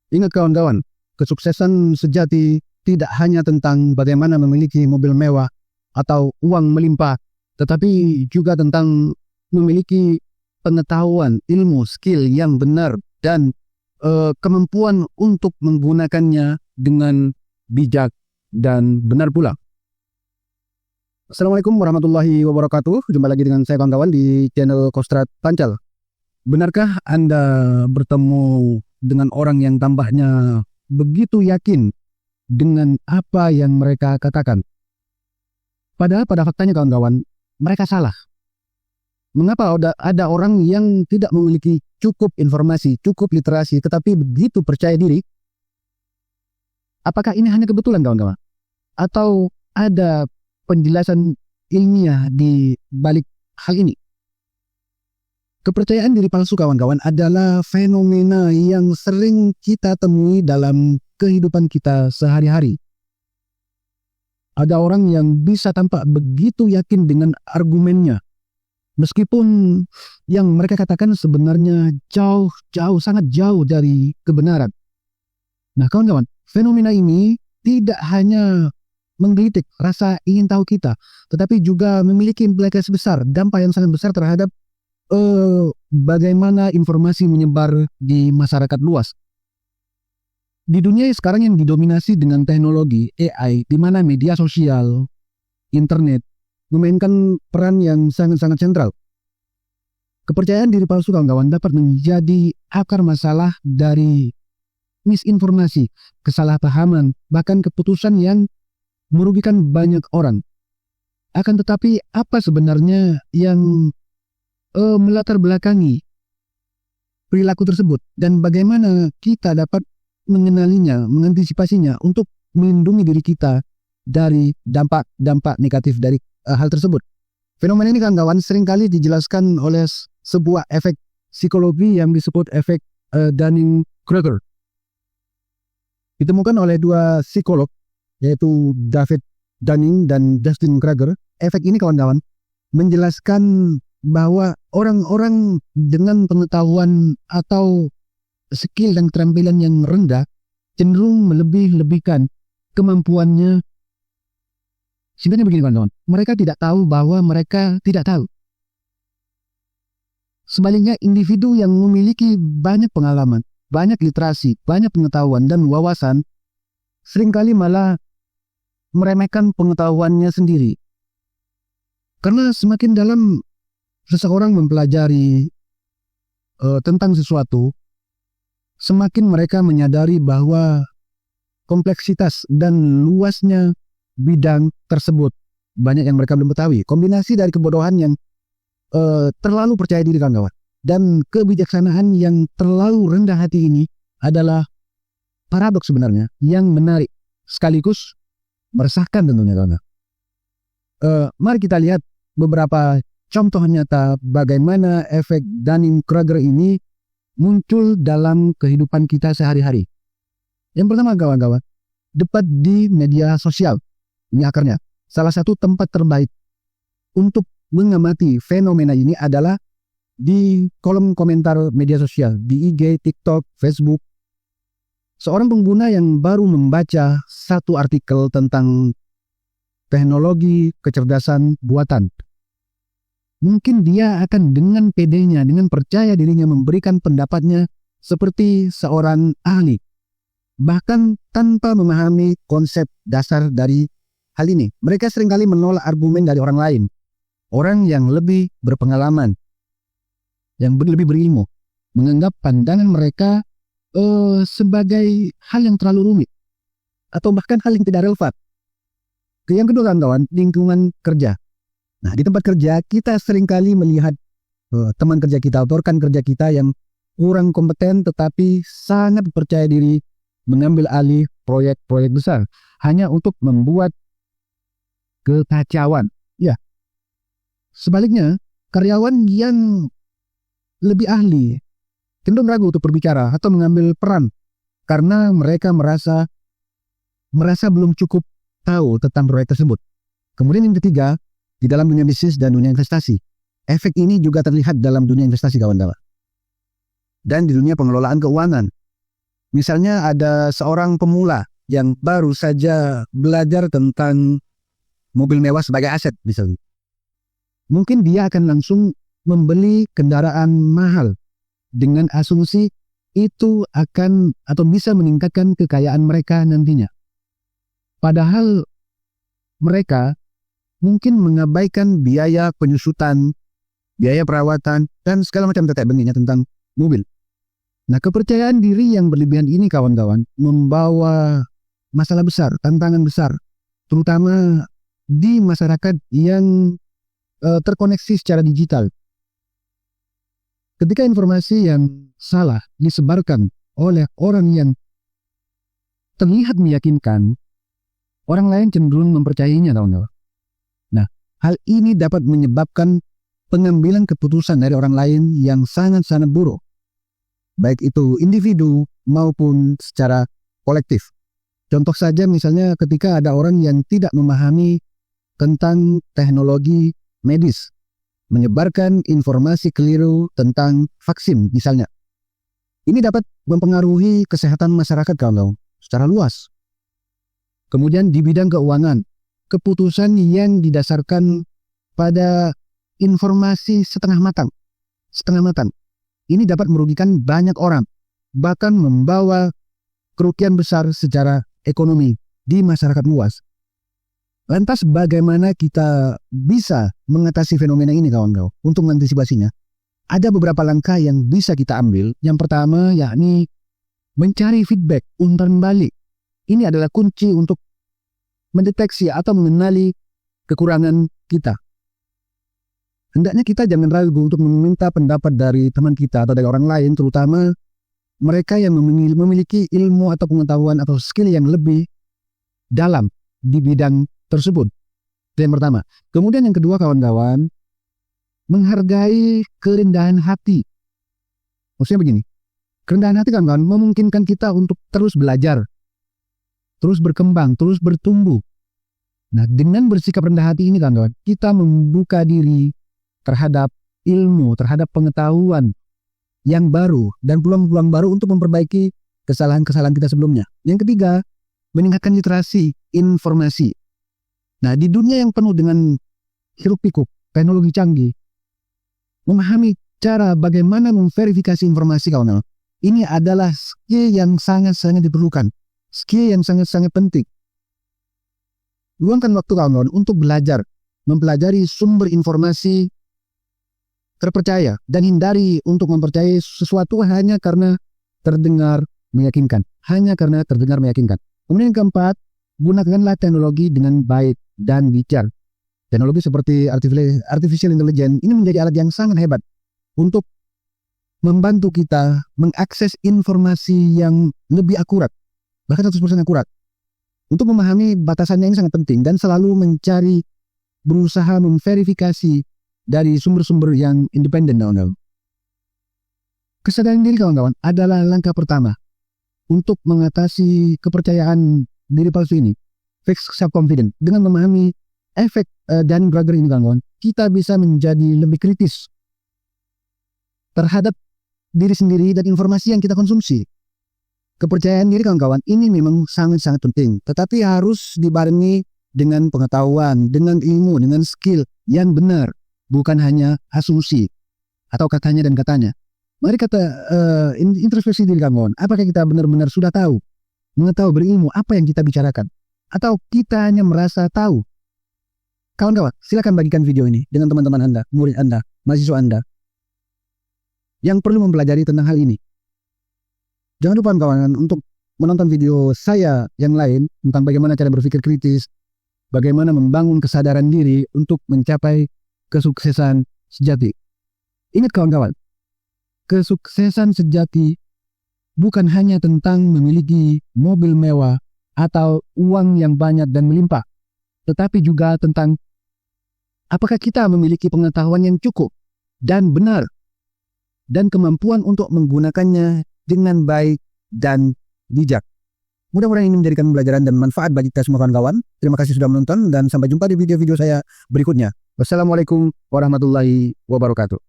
Ingat kawan-kawan, kesuksesan sejati tidak hanya tentang bagaimana memiliki mobil mewah atau uang melimpah, tetapi juga tentang memiliki pengetahuan, ilmu, skill yang benar, dan kemampuan untuk menggunakannya dengan bijak dan benar pula. Assalamualaikum warahmatullahi wabarakatuh. Jumpa lagi dengan saya kawan-kawan di channel Kostrat Pancal. Benarkah Anda bertemu dengan orang yang tampaknya begitu yakin dengan apa yang mereka katakan? Padahal pada faktanya kawan-kawan, mereka salah. Mengapa ada orang yang tidak memiliki cukup informasi, cukup literasi, tetapi begitu percaya diri? Apakah ini hanya kebetulan kawan-kawan? Atau ada penjelasan ilmiah di balik hal ini? Kepercayaan diri palsu kawan-kawan adalah fenomena yang sering kita temui dalam kehidupan kita sehari-hari. Ada orang yang bisa tampak begitu yakin dengan argumennya, meskipun yang mereka katakan sebenarnya sangat jauh dari kebenaran. Nah kawan-kawan, fenomena ini tidak hanya menggelitik rasa ingin tahu kita, tetapi juga memiliki implikasi besar, dampak yang sangat besar terhadap bagaimana informasi menyebar di masyarakat luas. Di dunia sekarang yang didominasi dengan teknologi AI, di mana media sosial, internet memainkan peran yang sangat-sangat sentral. Kepercayaan diri palsu kawan-kawan dapat menjadi akar masalah dari misinformasi, kesalahpahaman, bahkan keputusan yang merugikan banyak orang. Akan tetapi apa sebenarnya yang melatar belakangi perilaku tersebut, dan bagaimana kita dapat mengenalinya, mengantisipasinya untuk melindungi diri kita dari dampak-dampak negatif dari hal tersebut. Fenomena ini kawan-kawan seringkali dijelaskan oleh sebuah efek psikologi yang disebut efek Dunning-Kruger. Ditemukan oleh dua psikolog, yaitu David Dunning dan Justin Kruger. Efek ini kawan-kawan menjelaskan bahwa orang-orang dengan pengetahuan atau skill dan keterampilan yang rendah cenderung melebih-lebihkan kemampuannya. Sebenarnya begini kawan-kawan, mereka tidak tahu bahwa mereka tidak tahu. Sebaliknya, individu yang memiliki banyak pengalaman, banyak literasi, banyak pengetahuan dan wawasan seringkali malah meremehkan pengetahuannya sendiri. Karena semakin dalam seseorang mempelajari tentang sesuatu, semakin mereka menyadari bahwa kompleksitas dan luasnya bidang tersebut banyak yang mereka belum ketahui. Kombinasi dari kebodohan yang terlalu percaya diri kawan-kawan dan kebijaksanaan yang terlalu rendah hati ini adalah paradoks sebenarnya yang menarik sekaligus meresahkan tentunya kawan-kawan. Mari kita lihat beberapa contoh nyata bagaimana efek Dunning-Kruger ini muncul dalam kehidupan kita sehari-hari. Yang pertama kawan-kawan, debat di media sosial. Ini akarnya. Salah satu tempat terbaik untuk mengamati fenomena ini adalah di kolom komentar media sosial, di IG, TikTok, Facebook. Seorang pengguna yang baru membaca satu artikel tentang teknologi kecerdasan buatan, mungkin dia akan dengan pedenya, dengan percaya dirinya memberikan pendapatnya seperti seorang ahli, bahkan tanpa memahami konsep dasar dari hal ini. Mereka seringkali menolak argumen dari orang lain, orang yang lebih berpengalaman, yang lebih berilmu, menganggap pandangan mereka sebagai hal yang terlalu rumit, atau bahkan hal yang tidak relevan. Yang kedua kawan-kawan, lingkungan kerja. Nah, di tempat kerja kita seringkali melihat teman kerja kita atau rekan kerja kita yang kurang kompeten tetapi sangat percaya diri mengambil alih proyek-proyek besar hanya untuk membuat kekacauan. Ya. Sebaliknya, karyawan yang lebih ahli cenderung ragu untuk berbicara atau mengambil peran karena mereka merasa belum cukup tahu tentang proyek tersebut. Kemudian yang ketiga, di dalam dunia bisnis dan dunia investasi. Efek ini juga terlihat dalam dunia investasi kawan-kawan. Dan di dunia pengelolaan keuangan. Misalnya ada seorang pemula yang baru saja belajar tentang mobil mewah sebagai aset misalnya. Mungkin dia akan langsung membeli kendaraan mahal dengan asumsi itu akan atau bisa meningkatkan kekayaan mereka nantinya. Padahal mereka mungkin mengabaikan biaya penyusutan, biaya perawatan, dan segala macam tetek bengiknya tentang mobil. Nah, kepercayaan diri yang berlebihan ini kawan-kawan membawa masalah besar, tantangan besar, terutama di masyarakat yang terkoneksi secara digital. Ketika informasi yang salah disebarkan oleh orang yang terlihat meyakinkan, orang lain cenderung mempercayainya, kawan-kawan. Nah, hal ini dapat menyebabkan pengambilan keputusan dari orang lain yang sangat-sangat buruk, baik itu individu maupun secara kolektif. Contoh saja misalnya ketika ada orang yang tidak memahami tentang teknologi medis, menyebarkan informasi keliru tentang vaksin misalnya. Ini dapat mempengaruhi kesehatan masyarakat kalau secara luas. Kemudian di bidang keuangan, keputusan yang didasarkan pada informasi setengah matang. Ini dapat merugikan banyak orang, bahkan membawa kerugian besar secara ekonomi di masyarakat luas. Lantas bagaimana kita bisa mengatasi fenomena ini, kawan-kawan? Untuk mengantisipasinya, ada beberapa langkah yang bisa kita ambil. Yang pertama yakni mencari feedback, umpan balik. Ini adalah kunci untuk mendeteksi atau mengenali kekurangan kita. Hendaknya kita jangan ragu untuk meminta pendapat dari teman kita atau dari orang lain, terutama mereka yang memiliki ilmu atau pengetahuan atau skill yang lebih dalam di bidang tersebut. Itu yang pertama. Kemudian yang kedua, kawan-kawan, menghargai kerendahan hati. Maksudnya begini, kerendahan hati, kawan-kawan, memungkinkan kita untuk terus belajar, terus berkembang, terus bertumbuh. Nah, dengan bersikap rendah hati ini, kawan-kawan, kita membuka diri terhadap ilmu, terhadap pengetahuan yang baru dan peluang-peluang baru untuk memperbaiki kesalahan-kesalahan kita sebelumnya. Yang ketiga, meningkatkan literasi informasi. Nah, di dunia yang penuh dengan hiruk-pikuk teknologi canggih, memahami cara bagaimana memverifikasi informasi, kawan-kawan, ini adalah skill yang sangat-sangat diperlukan, skill yang sangat-sangat penting. Luangkan waktu, kawan-kawan, untuk belajar, mempelajari sumber informasi terpercaya, dan hindari untuk mempercayai sesuatu hanya karena terdengar meyakinkan. Kemudian yang keempat, gunakanlah teknologi dengan baik dan bijak. Teknologi seperti artificial intelligence ini menjadi alat yang sangat hebat untuk membantu kita mengakses informasi yang lebih akurat, bahkan 100% akurat. Untuk memahami batasannya ini sangat penting, dan selalu berusaha memverifikasi dari sumber-sumber yang independen, kawan-kawan. Kesadaran diri, kawan-kawan, adalah langkah pertama untuk mengatasi kepercayaan diri palsu ini, fake self-confidence. Dengan memahami efek Dunning-Kruger ini, kawan-kawan, kita bisa menjadi lebih kritis terhadap diri sendiri dan informasi yang kita konsumsi. Kepercayaan diri, kawan-kawan, ini memang sangat-sangat penting, tetapi harus dibarengi dengan pengetahuan, dengan ilmu, dengan skill yang benar, bukan hanya asumsi atau katanya dan katanya. Mari kita introspeksi diri, kawan-kawan. Apakah kita benar-benar sudah mengetahui, berilmu apa yang kita bicarakan, atau kita hanya merasa tahu? Kawan-kawan, silakan bagikan video ini dengan teman-teman Anda, murid Anda, mahasiswa Anda yang perlu mempelajari tentang hal ini. Jangan lupa, kawan-kawan, untuk menonton video saya yang lain tentang bagaimana cara berpikir kritis, bagaimana membangun kesadaran diri untuk mencapai kesuksesan sejati. Ingat, kawan-kawan, kesuksesan sejati bukan hanya tentang memiliki mobil mewah atau uang yang banyak dan melimpah, tetapi juga tentang apakah kita memiliki pengetahuan yang cukup dan benar, dan kemampuan untuk menggunakannya dengan baik dan bijak. Mudah-mudahan ini menjadikan pembelajaran dan manfaat bagi kita semua, kawan-kawan. Terima kasih sudah menonton, dan sampai jumpa di video-video saya berikutnya. Wassalamualaikum warahmatullahi wabarakatuh.